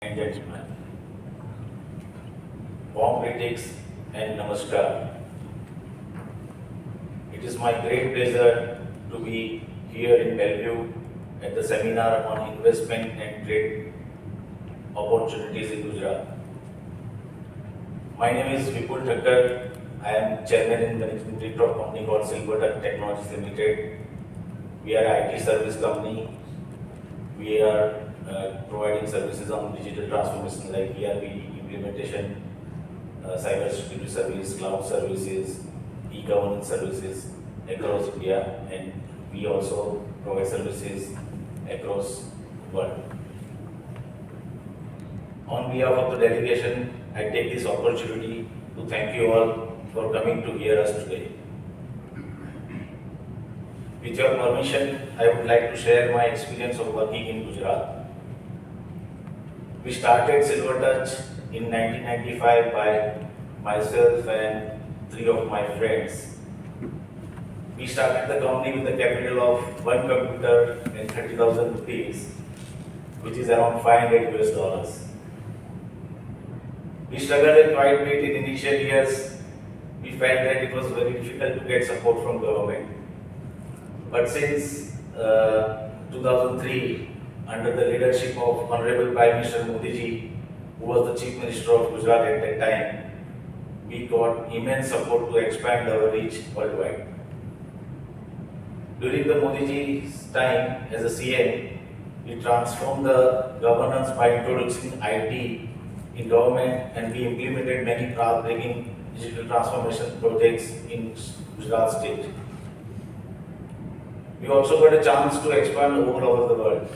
and gentlemen, warm greetings and namaskar. It is my great pleasure to be here in Bellevue at the seminar on investment and trade opportunities in Gujarat. My name is Vipul Thakkar. I am chairman and managing director of a company called Silverduck Technologies Limited. We are an IT service company. We are providing services on digital transformation like ERP implementation, cyber security service, cloud services, e-governance services across India, and we also provide services across the world. On behalf of the delegation, I take this opportunity to thank you all for coming to hear us today. With your permission, I would like to share my experience of working in Gujarat. We started Silvertouch in 1995 by myself and 3 of my friends. We started the company with a capital of 1 computer and 30,000 rupees, which is around $500 US. We struggled quite a bit in initial years. We felt that it was very difficult to get support from government. But since 2003, under the leadership of Honorable Prime Minister Modi ji, who was the Chief Minister of Gujarat at that time, we got immense support to expand our reach worldwide. During the Modi ji's time as a CM, we transformed the governance by introducing IT in government, and we implemented many path-breaking digital transformation projects in Gujarat state. We also got a chance to expand all over the world.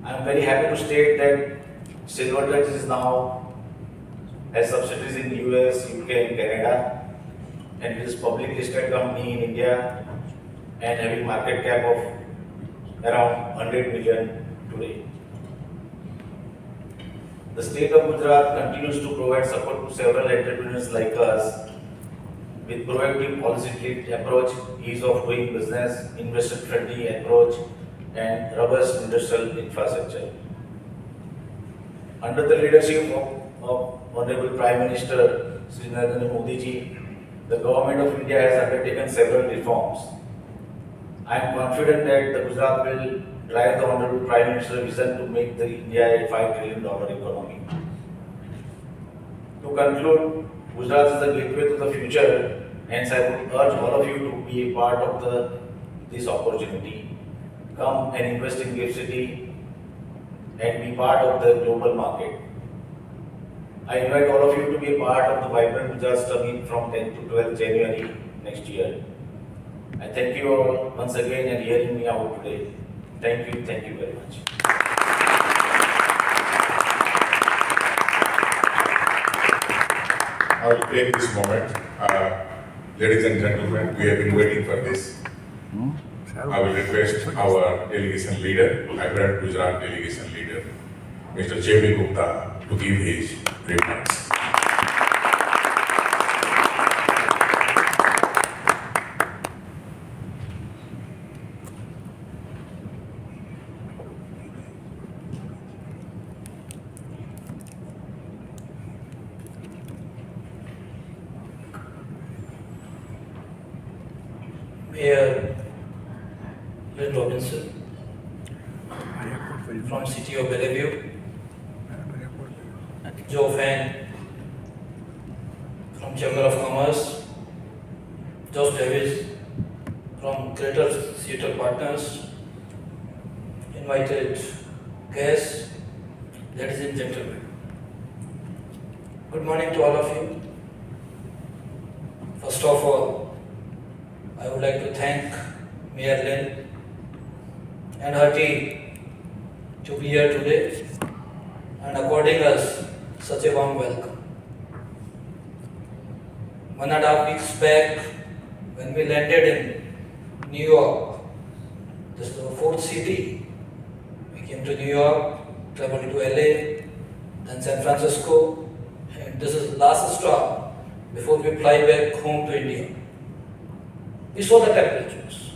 I am very happy to state that Silvertouch is now has subsidiaries in the US, UK and Canada, and it is publicly listed company in India and having market cap of around 100 million today. The state of Gujarat continues to provide support to several entrepreneurs like us with proactive policy approach, ease of doing business, investor-friendly approach, and robust industrial infrastructure. Under the leadership of Honorable Prime Minister Sri Narendra Modi ji, the government of India has undertaken several reforms. I am confident that the Gujarat will drive the Honorable Prime Minister's vision to make the India a $5 trillion economy. To conclude, Gujarat is the gateway to the future, hence I would urge all of you to be a part of this opportunity. Come and invest in GIFT City and be part of the global market. I invite all of you to be a part of the Vibrant Gujarat Summit from 10th to 12th January next year. I thank you all once again and hearing me out today. Thank you very much. I will take this moment. Ladies and gentlemen, we have been waiting for this. I will request our delegation leader, Vibrant Gujarat delegation leader, Mr. J.B. Gupta, to give his remarks. Mayor Lynn Robinson from City of Bellevue, Joe Fan from Chamber of Commerce, Josh Davis from Greater Seattle Partners, invited guests, ladies and gentlemen. Good morning to all of you. First of all, I would like to thank Mayor Lynn and her team to be here today and according us such a warm welcome. 1.5 weeks back, when we landed in New York, this is our 4th city. We came to New York, traveled to LA, then San Francisco, and this is the last stop before we fly back home to India. We saw the temperatures.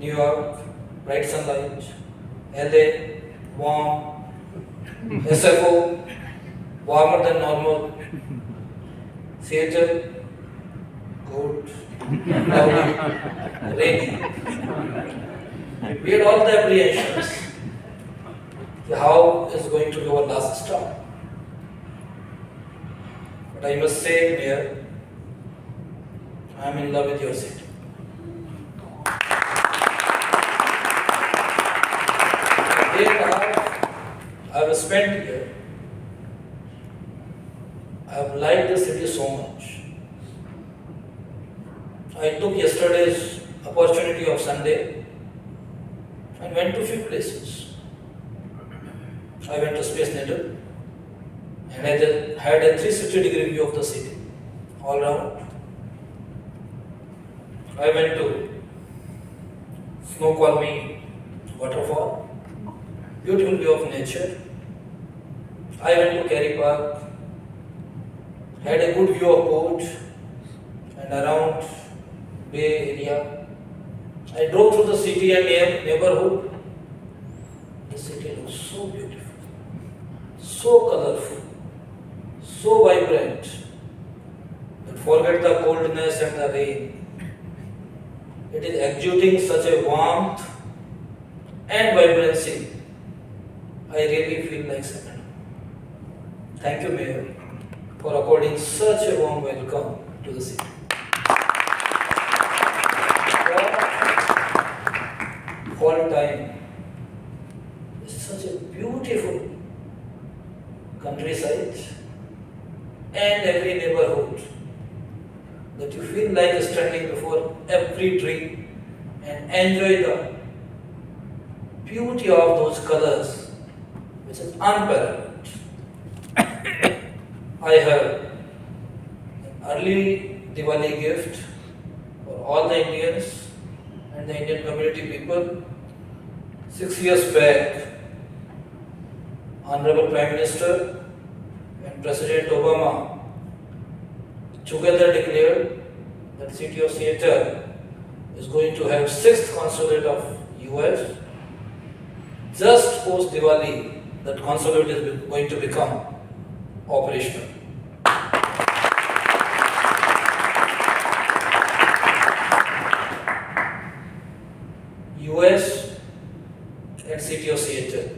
New York, bright sunlight, LA, warm, SFO, warmer than normal, Seattle, good, cloudy, rainy. We had all the apprehensions. How is going to be our last stop? But I must say, Mayor, I am in love with your city. The day and a half I have spent here, I have liked the city so much. I took yesterday's opportunity of Sunday and went to few places. I went to Space Needle and I had a 360-degree view of the city all around. I went to Snoqualmie waterfall, beautiful view of nature. I went to Kerry Park, had a good view of port and around Bay Area. I drove through the city and neighborhood. The city looks so beautiful, so colorful, so vibrant that forget the coldness and the rain. It is exuding such a warmth and vibrancy. I really feel like second. Thank you, Mayor, for according such a warm welcome to the city. Fall time is such a beautiful countryside and every neighborhood that you feel like standing before every tree and enjoy the beauty of those colors, which is unparalleled. I have an early Diwali gift for all the Indians and the Indian community people. 6 years back, Honorable Prime Minister and President Obama together declared that city of Seattle is going to have 6th consulate of US. Just post Diwali, that consulate is going to become operational. US and city of Seattle,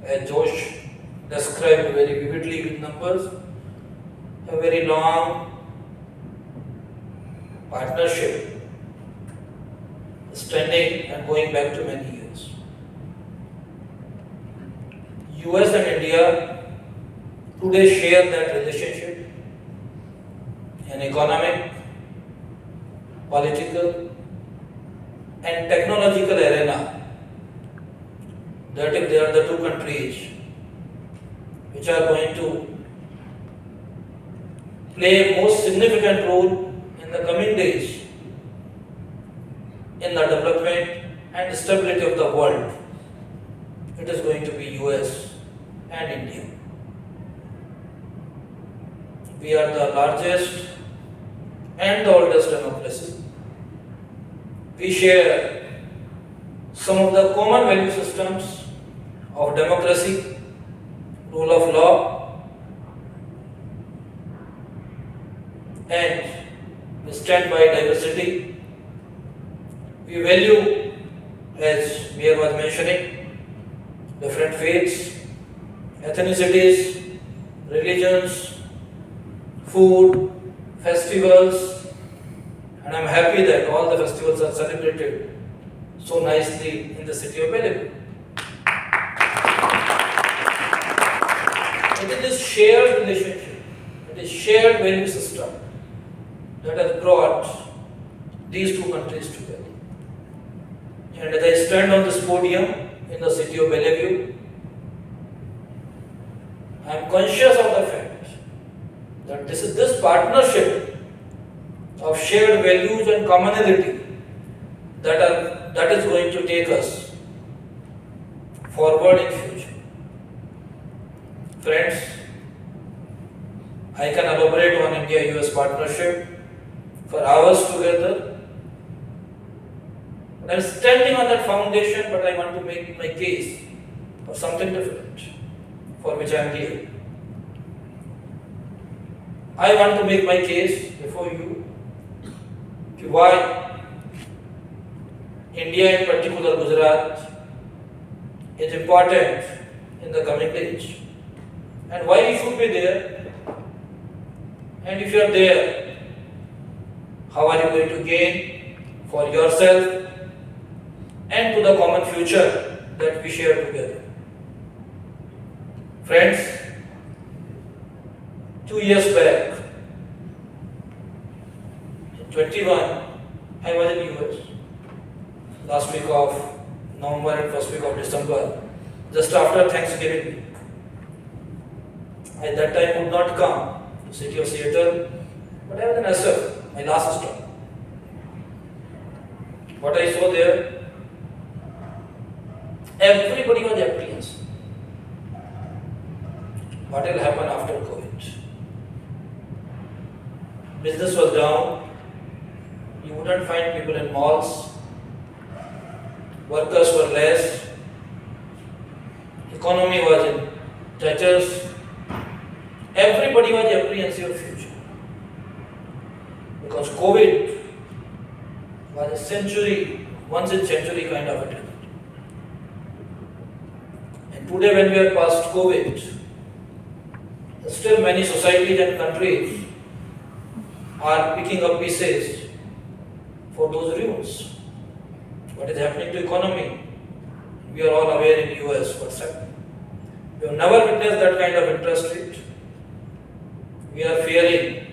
as Josh described very vividly with numbers, a very long partnership, standing and going back to many years. US and India today share that relationship in economic, political, and technological arena. That if they are the two countries which are going to play a most significant role in the coming days in the development and stability of the world, it is going to be US and India. We are the largest and the oldest democracy. We share some of the common value systems of democracy, rule of law, and we stand by diversity. We value, as Mayor was mentioning, different faiths, ethnicities, religions, food, festivals, and I am happy that all the festivals are celebrated so nicely in the city of Bellevue. It is this shared relationship, it is shared value system that has brought these two countries together. And as I stand on this podium in the city of Bellevue, I am conscious of the fact that this partnership of shared values and commonality that is going to take us forward in future. Friends, I can elaborate on India-US partnership for hours together. I am standing on that foundation, but I want to make my case or something different for which I am here. I want to make my case before you why India, in particular Gujarat, is important in the coming days and why you should be there, and if you are there, how are you going to gain for yourself and to the common future that we share together. Friends, 2 years back, in 21, I was in US. Last week of November and first week of December, just after Thanksgiving week. I at that time could not come to city of Seattle, but I was in SF, my last stop. What I saw there, everybody was apprehensive. What will happen after COVID? Business was down. You wouldn't find people in malls. Workers were less. Economy was in tatters. Everybody was apprehensive of future. Because COVID was a once in century kind of a trend. And today when we are past COVID, still many societies and countries are picking up pieces for those ruins. What is happening to economy? We are all aware in US what's happening. We have never witnessed that kind of interest rate. We are fearing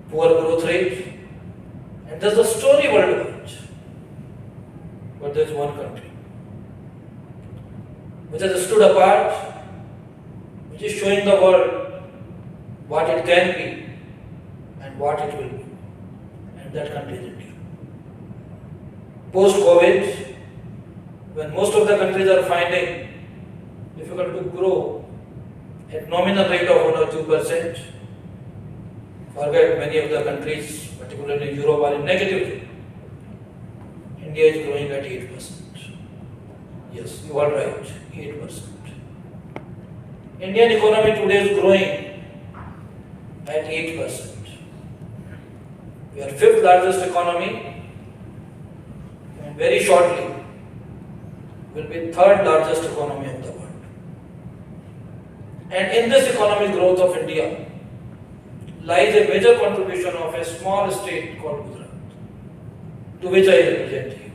poor growth rate. And there's a story worldwide. But there's one country which has stood apart, which is showing the world what it can be and what it will be. And that country is India. Post-COVID, when most of the countries are finding difficult to grow at nominal rate of 1 or 2%, forget many of the countries, particularly Europe, are in negative. India is growing at 8%. Yes, you are right, 8%. Indian economy today is growing at 8%. We are 5th largest economy and very shortly will be 3rd largest economy of the world. And in this economic growth of India lies a major contribution of a small state called Gujarat, to which I represent here.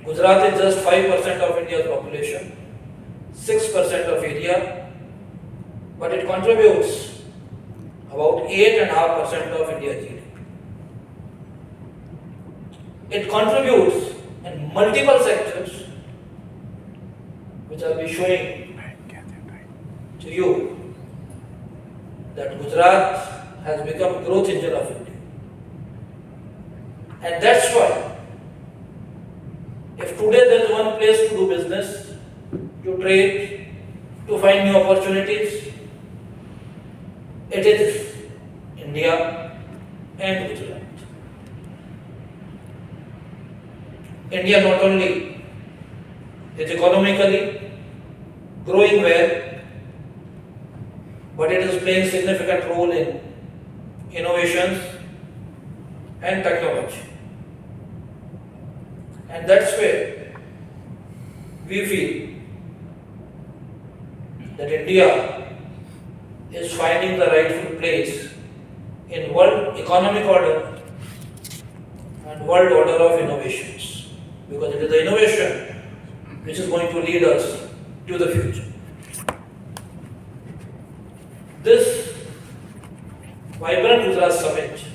Gujarat is just 5% of India's population, 6% of area, but it contributes about 8.5% of India's GDP. It contributes in multiple sectors, which I'll be showing to you, that Gujarat has become growth engine of India. And that's why, if today there is one place to do business, to trade, to find new opportunities, it is India and Gujarat. India not only is economically growing well, but it is playing significant role in innovations and technology. And that's where we feel that India is finding the rightful place in world economic order and world order of innovations, because it is the innovation which is going to lead us to the future. This vibrant Gujarat Summit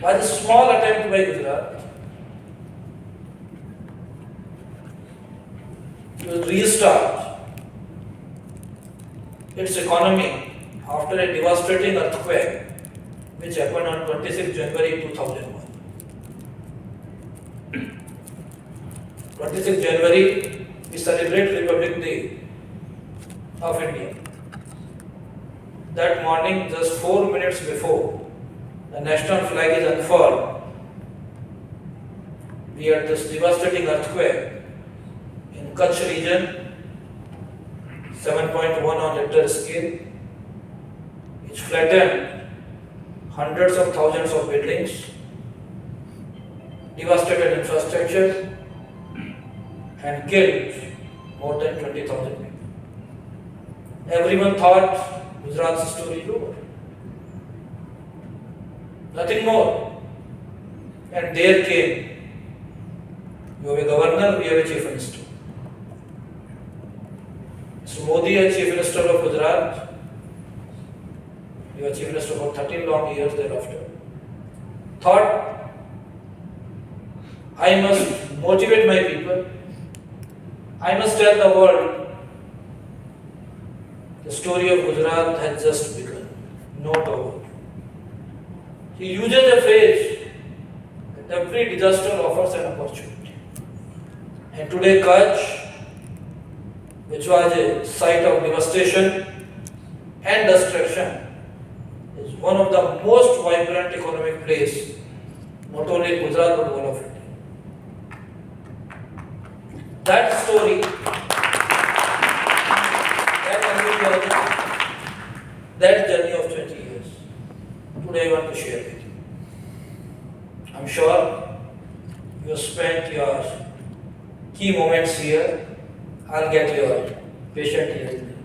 was a small attempt by Gujarat to restart its economy after a devastating earthquake which happened on 26 January 2001. 26 January, we celebrate Republic Day of India. That morning, just 4 minutes before the national flag is unfurled, we had this devastating earthquake in Kutch region, 7.1 on Richter scale, which flattened hundreds of thousands of buildings, devastated infrastructure, and killed more than 20,000 people. Everyone thought Gujarat's story is over. Nothing more. And there came, you have a governor, we have a chief minister. Mr. Modi as chief minister of Gujarat, he was chief minister for 13 long years thereafter, thought, I must motivate my people, I must tell the world the story of Gujarat has just begun, not over. He uses a phrase that every disaster offers an opportunity. And today Kutch, which was a site of devastation and destruction, is one of the most vibrant economic places, not only in Gujarat but all of India. That story, that journey of 20 years, today I want to share with you. I'm sure you have spent your key moments here. I'll get your patient here.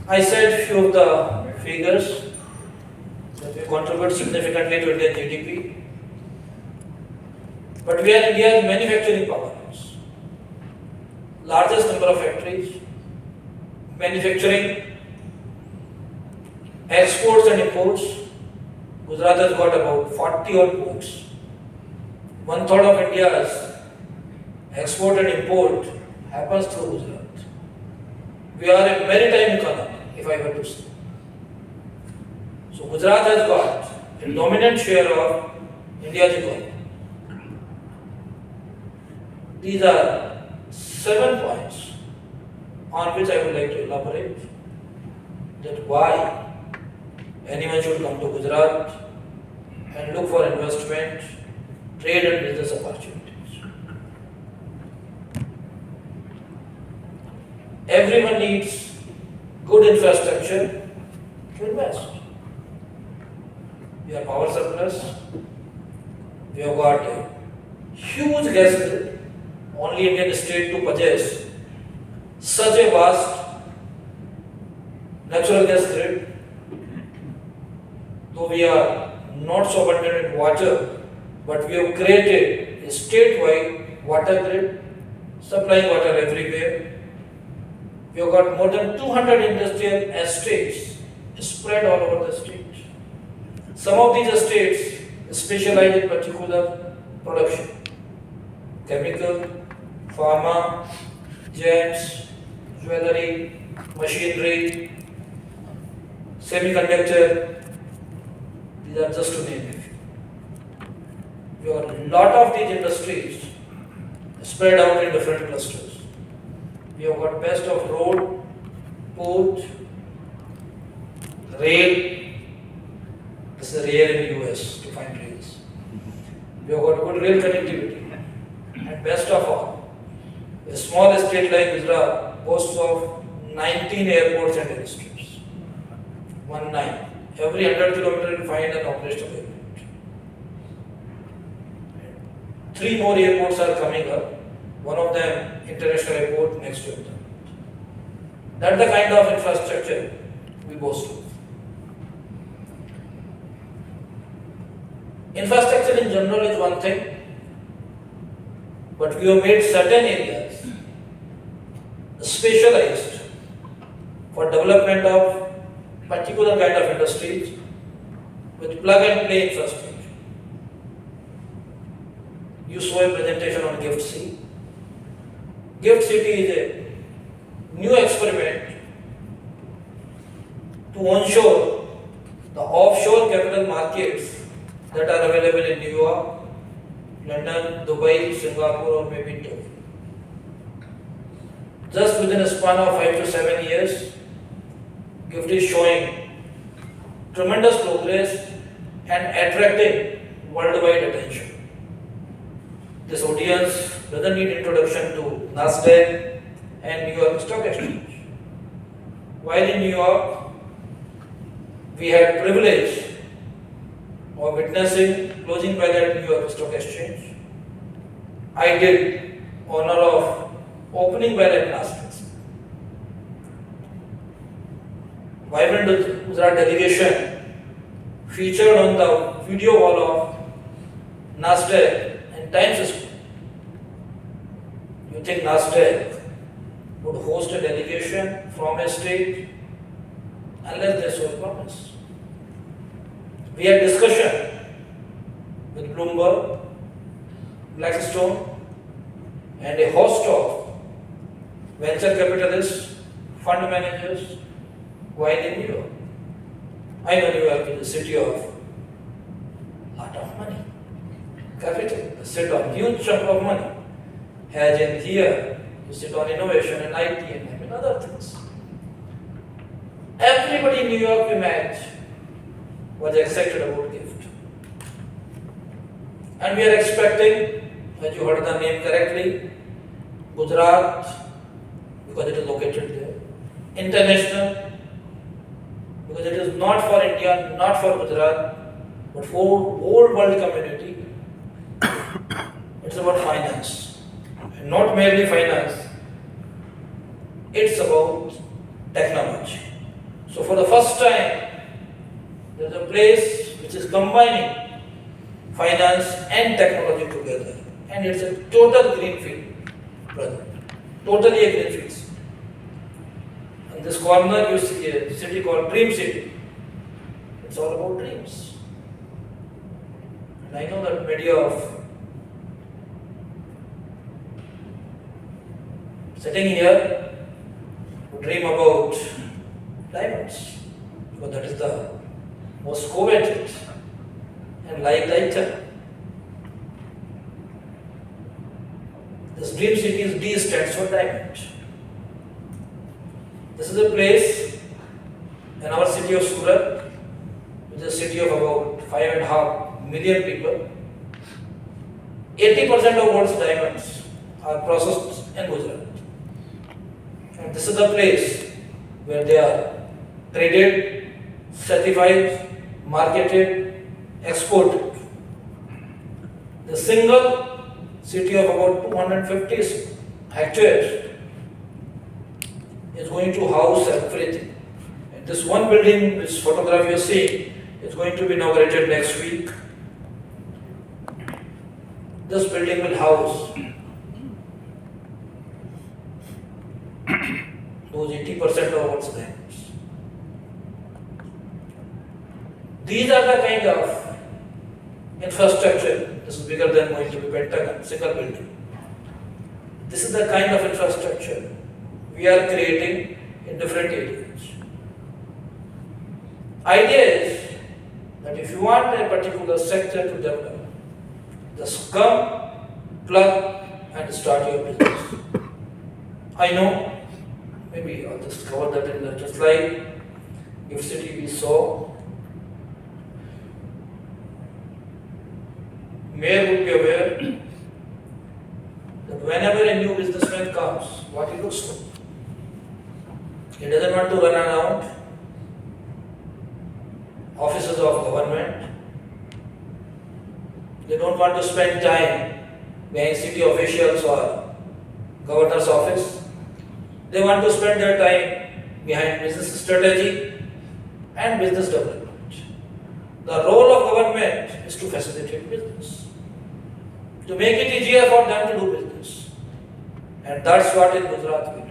I said few of the figures that will contribute significantly to Indian GDP. But we are India's manufacturing powerhouse. Largest number of factories, manufacturing, exports and imports. Gujarat has got about 40 odd ports. 1/3 of India's export and import happens through Gujarat. We are a maritime economy, if I were to say. So Gujarat has got a dominant share of India's economy. These are 7 points on which I would like to elaborate that why anyone should come to Gujarat and look for investment, trade and business opportunities. Everyone needs good infrastructure to invest. We have power surplus, we have got a huge gas grid, only Indian state to possess such a vast natural gas grid. Though we are not so abundant in water, but we have created a statewide water grid, supplying water everywhere. We have got more than 200 industrial estates spread all over the state. Some of these estates specialize in particular production: chemical, pharma, gems, jewelry, machinery, semiconductor. These are just to name a few. We have a lot of these industries spread out in different clusters. We have got best of road, port, rail. This is rare in the US to find rails. We have got good rail connectivity. And best of all, a small state like Gujarat boasts of 19 airports and airstrips. 19. Every 100 kilometers you will find an operational airport. 3 more airports are coming up. One of them international airport next to it. That's the kind of infrastructure we boast of. Infrastructure in general is one thing, but we have made certain areas specialized for development of particular kind of industries with plug and play infrastructure. You saw a presentation on Gift City. Gift City is a new experiment to onshore the offshore capital markets that are available in New York, London, Dubai, Singapore, or maybe Tokyo. Just within a span of 5 to 7 years, Gift is showing tremendous progress and attracting worldwide attention. This audience doesn't need introduction to NASDAQ and New York Stock Exchange. While in New York, we had privilege of witnessing closing bell at New York Stock Exchange. I did honor of opening bell at NASDAQ. Vibrant Gujarat delegation featured on the video wall of NASDAQ and Times Square. You think NASDAQ would host a delegation from a state unless they so promise? We had discussion with Bloomberg, Blackstone, and a host of venture capitalists, fund managers, while in New York. I know New York is a city of lot of money, capital, a city of huge chunk of money. As in here, you sit on innovation and IT and other things. Everybody in New York we met was excited about gift. And we are expecting, as you heard the name correctly, Gujarat, because it is located there, international, because it is not for India, not for Gujarat, but for whole world community. It's about finance. And not merely finance, it's about technology. So for the first time, there is a place which is combining finance and technology together. And it's a total greenfield project. Totally a greenfield. In this corner you see a city called Dream City. It's all about dreams. And I know that many of sitting here who dream about diamonds, because that is the most coveted and liked item. This Dream City's D stands for diamond. This is a place in our city of Surat, which is a city of about 5.5 million people. 80% of world's diamonds are processed in Gujarat. And this is the place where they are traded, certified, marketed, exported. The single city of about 250 hectares is going to house everything. And this one building, which photograph you see, is going to be inaugurated next week. This building will house those 80% of world's diamonds. These are the kind of infrastructure. This is bigger than going to be Pentagon, single building. This is the kind of infrastructure we are creating in different areas. Idea is that if you want a particular sector to develop, just come, plug, and start your business. I know, maybe I'll just cover that in the slide. If city we saw, Mayor would be aware that whenever a new businessman comes, what he looks for. He doesn't want to run around offices of government. They don't want to spend time behind city officials or governor's office. They want to spend their time behind business strategy and business development. The role of government is to facilitate business, to make it easier for them to do business. And that's what in Gujarat we do.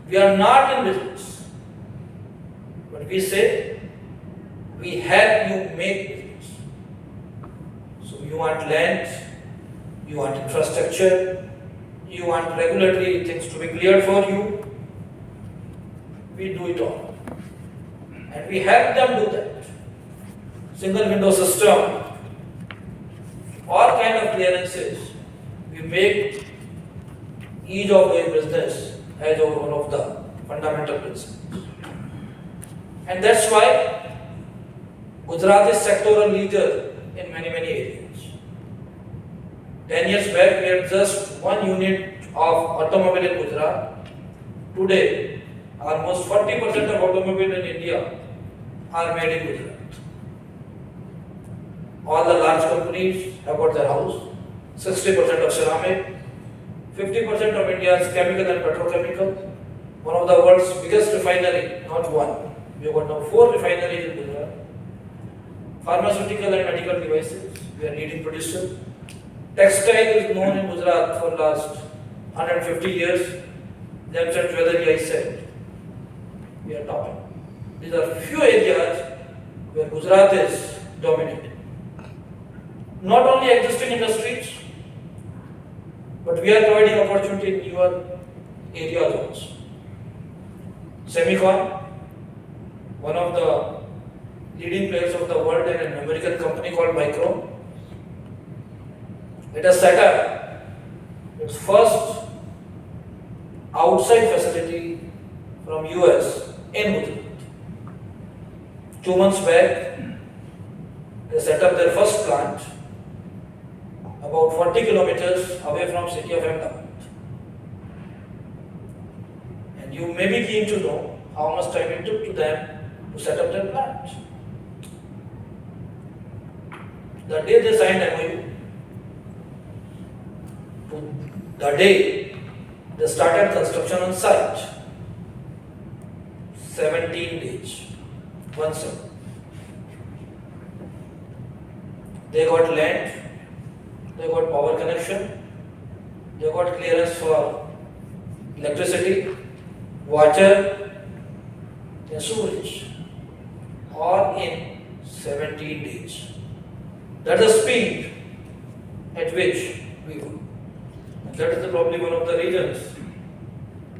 We are not in business, but we say we help you make business. So you want land, you want infrastructure, you want regulatory things to be cleared for you, we do it all. And we help them do that. Single window system, all kind of clearances, we make ease of doing business as one of the fundamental principles. And that's why Gujarat is sectoral leader in many areas. 10 years back, we had just one unit of automobile in Gujarat. Today, almost 40% of automobiles in India are made in Gujarat. All the large companies have got their house, 60% of ceramic, 50% of India's chemical and petrochemical, one of the world's biggest refinery, not one. We have got now 4 refineries in Gujarat. Pharmaceutical and medical devices, we are leading producer. Textile is known in Gujarat for last 150 years. Gems and jewelry, I said, we are topping. These are few areas where Gujarat is dominating. Not only existing industries, but we are providing opportunity in newer areas also. Semicon, one of the leading players of the world in an American company called Micron, it has set up its first outside facility from US in Gujarat. 2 months back, they set up their first plant about 40 kilometers away from city of Ahmedabad. And you may be keen to know how much time it took to them to set up their plant. The day they signed MOU, to the day they started construction on site, 17 days, 17. They got land, they got power connection, they got clearance for electricity, water, and sewage, all in 17 days. That's the speed at which we work. And that is probably one of the reasons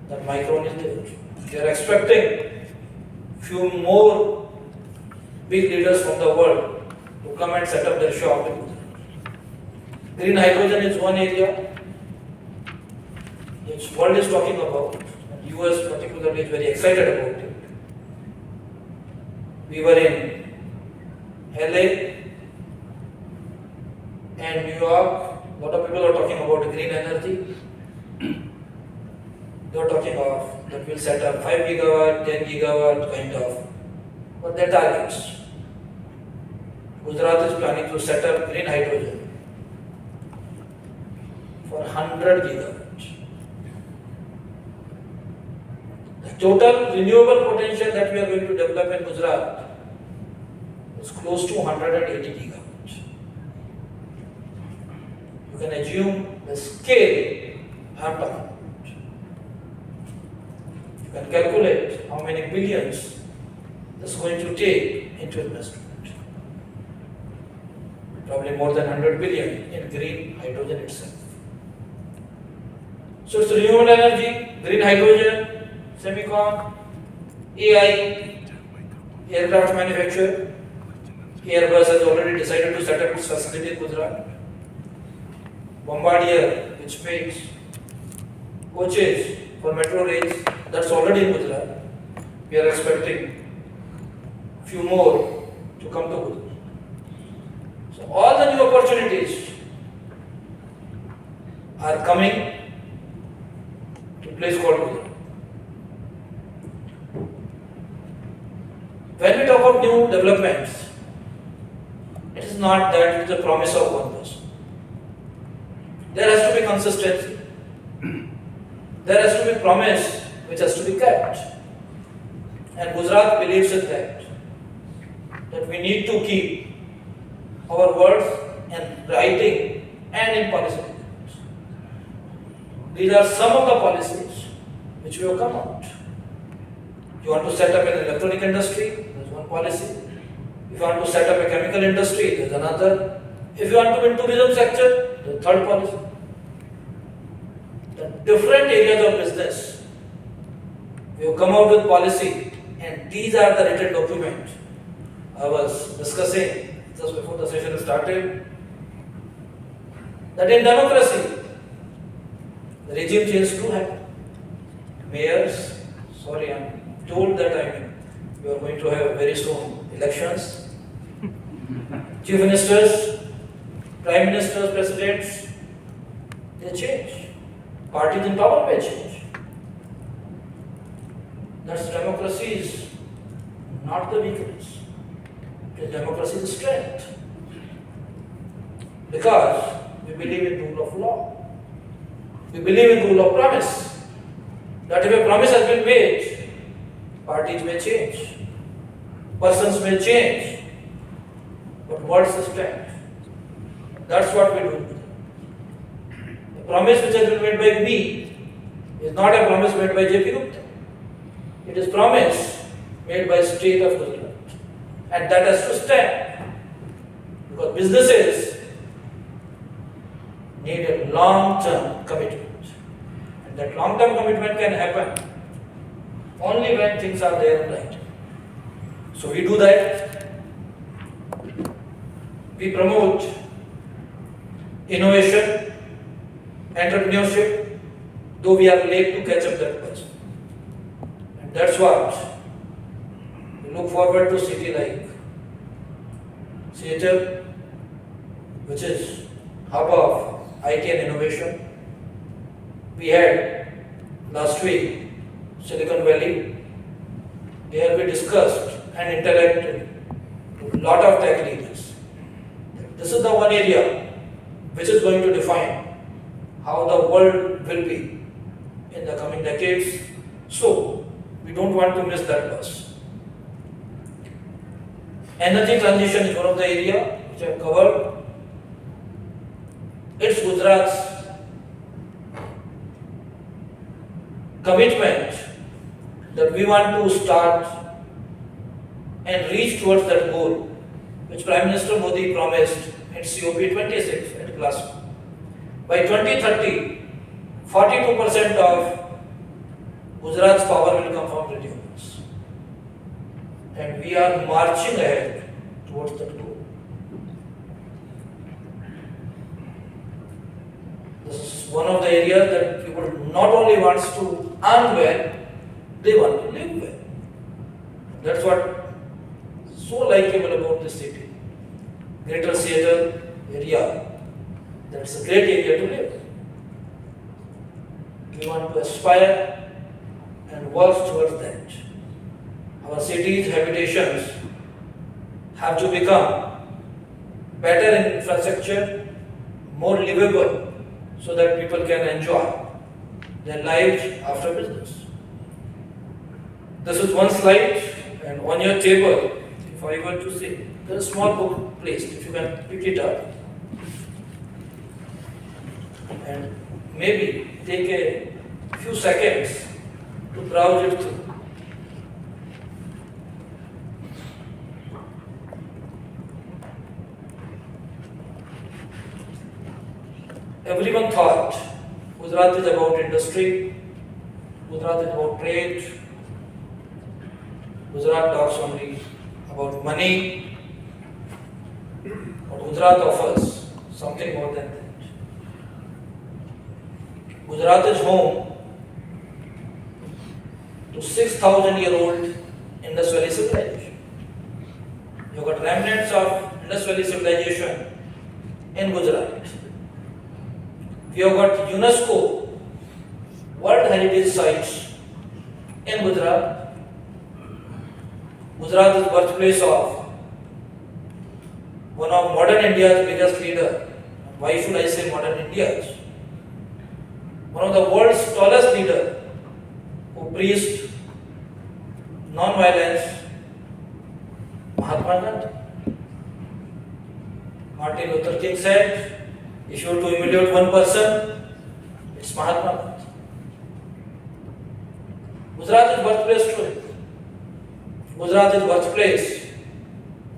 that Micron is there. They are expecting few more big leaders from the world to come and set up their shop in Gujarat. Green hydrogen is one area which world is talking about, and US particularly is very excited about it. We were in LA and New York. A lot of people are talking about green energy. They are talking of that will set up 5 gigawatt, 10 gigawatt kind of, but their targets. Gujarat is planning to set up green hydrogen for 100 gigawatts. The total renewable potential that we are going to develop in Gujarat is close to 180 gigawatts. You can assume the scale I am talking about. You can calculate how many billions this is going to take into investment. Probably more than 100 billion in green hydrogen itself. So it's renewable energy, green hydrogen, semicon, AI, aircraft manufacturer. Airbus has already decided to set up its facility in Gujarat. Bombardier, which makes coaches for metro rails, that's already in Gujarat. We are expecting few more to come to Gujarat. So all the new opportunities are coming to a place called Gujarat. When we talk of new developments, it is not that it is a promise of one person. There has to be consistency. There has to be promise which has to be kept. And Gujarat believes in that. That we need to keep our words in writing and in policy documents. These are some of the policies which we have come out. You want to set up an electronic industry, there is one policy. If you want to set up a chemical industry, there is another. If you want to be in tourism sector, there is a third policy. The different areas of business, we have come out with policy, and these are the written documents. I was discussing just before the session started that in democracy, the regime change do happen. Mayors, sorry, I'm told that we are going to have very soon elections. Chief ministers, prime ministers, presidents, they change. Parties in power may change. That's democracy is not the weakness. Democracy is strength. Because we believe in rule of law. We believe in rule of promise. That if a promise has been made, parties may change. Persons may change. But what's the strength? That's what we do. The promise which has been made by me is not a promise made by J.P. Gupta. It is promise made by state of Gujarat. And that has to stand. Because businesses need a long-term commitment. And that long-term commitment can happen only when things are there and right. So we do that. We promote innovation, entrepreneurship, though we are late to catch up that person. And that's what we look forward to city like Seattle, which is hub of IT and innovation. We had last week Silicon Valley. There we discussed and interacted with a lot of tech leaders. This is the one area which is going to define how the world will be in the coming decades. So, we don't want to miss that bus. Energy transition is one of the areas which I have covered. It's Gujarat's commitment that we want to start and reach towards that goal, which Prime Minister Modi promised in COP26 at Glasgow. By 2030, 42% of Gujarat's power will come from renewables. And we are marching ahead towards that goal. This is one of the areas that people not only wants to earn well, they want to live well. That's what is so likable about this city. Greater Seattle area, that's a great area to live. We want to aspire and work towards that. Our cities, habitations have to become better in infrastructure, more livable, so that people can enjoy their lives after business. This is one slide, and on your table, if I were to say, there's a small book placed, if you can pick it up. And maybe take a few seconds to browse it through. Everyone thought Gujarat is about industry, Gujarat is about trade, Gujarat talks only about money, but Gujarat offers something more than that. Gujarat is home to 6,000-year-old Indus Valley civilization. You got remnants of Indus Valley civilization in Gujarat. We have got UNESCO World Heritage Sites in Gujarat. Gujarat is birthplace of one of modern India's biggest leader. Why should I say modern India's? One of the world's tallest leader who preached non-violence, Mahatma Gandhi. Martin Luther King said, if you were to humiliate one person, it's Mahatma Gandhi. Gujarat is birthplace to it. Gujarat is birthplace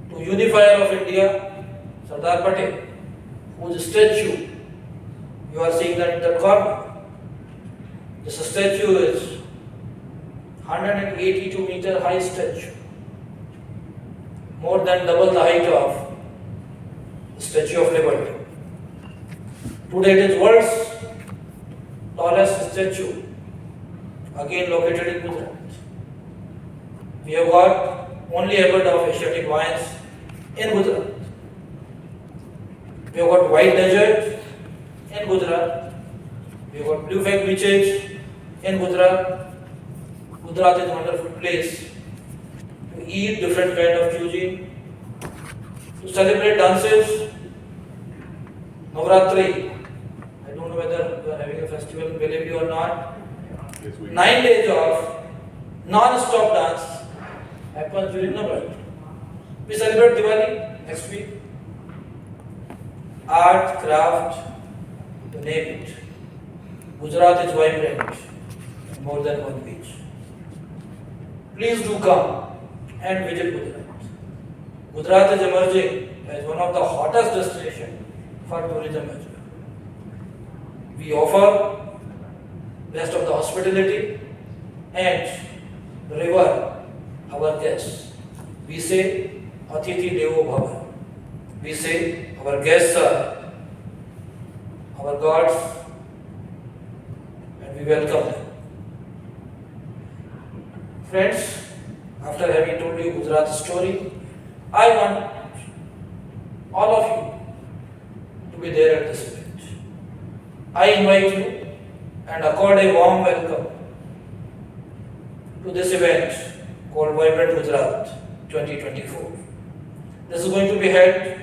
to unifier of India, Sardar Patel, whose statue you are seeing that in the corner. This statue is 182-meter high statue, more than double the height of the Statue of Liberty. Today it is world's tallest statue, again located in Gujarat. We have got only a bird of Asiatic lions in Gujarat. We have got white desert in Gujarat. We got blue flag beaches in Gujarat. Gujarat is a wonderful place to eat different kind of cuisine, to celebrate dances. Navratri. I don't know whether we are having a festival in Bellevue or not. Yes, 9 days of non-stop dance happens during Navratri. We celebrate Diwali next week. Art, craft, you name it. Gujarat is vibrant in more than one beach. Please do come and visit Gujarat. Gujarat is emerging as one of the hottest destinations for tourism as well. We offer best of the hospitality and reward our guests. We say, Atithi Devo Bhava. We say, our guests are our gods and we welcome them. Friends, after having told you Gujarat's story, I want all of you to be there at this event. I invite you and accord a warm welcome to this event called Vibrant Gujarat 2024. This is going to be held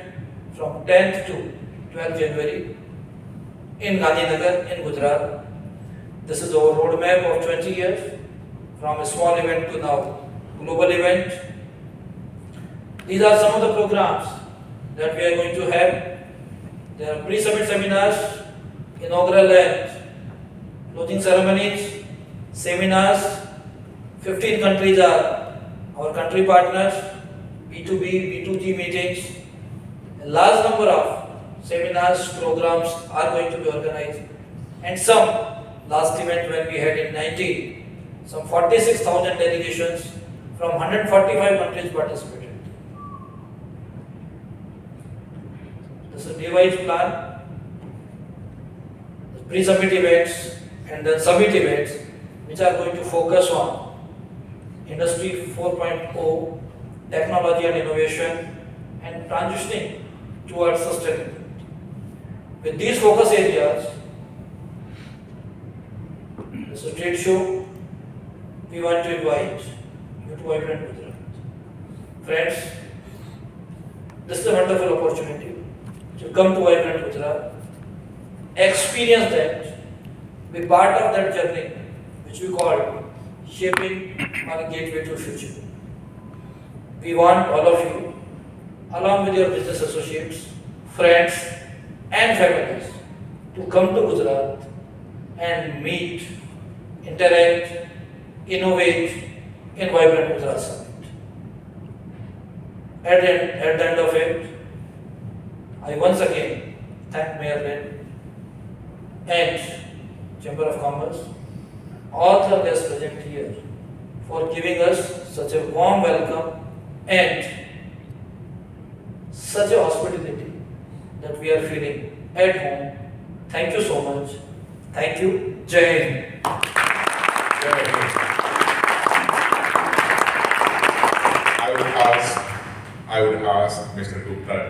from 10th to 12th January in Gandhinagar in Gujarat. This is our roadmap of 20 years from a small event to now global event. These are some of the programs that we are going to have. There are pre-summit seminars, inaugural and closing ceremonies, seminars. 15 countries are our country partners, B2B, B2G meetings. A large number of seminars, programs are going to be organized. And some, last event when we had in 19, some 46,000 delegations from 145 countries participated. This is a devised plan. The pre-summit events and then summit events which are going to focus on Industry 4.0, technology and innovation, and transitioning towards sustainability. With these focus areas, this is a trade show. We want to invite you to Vibrant Gujarat. Friends, this is a wonderful opportunity to come to Vibrant Gujarat, experience that, be part of that journey which we call shaping our gateway to future. We want all of you, along with your business associates, friends, and families, to come to Gujarat and meet, interact, innovate in Vibrant Gujarat Summit. At the end of it, I once again thank Mayor Lynn and Chamber of Commerce, all the guests present here, for giving us such a warm welcome and such a hospitality that we are feeling at home. Thank you so much. Thank you. Jai Hind. I would ask Mr. Gupta to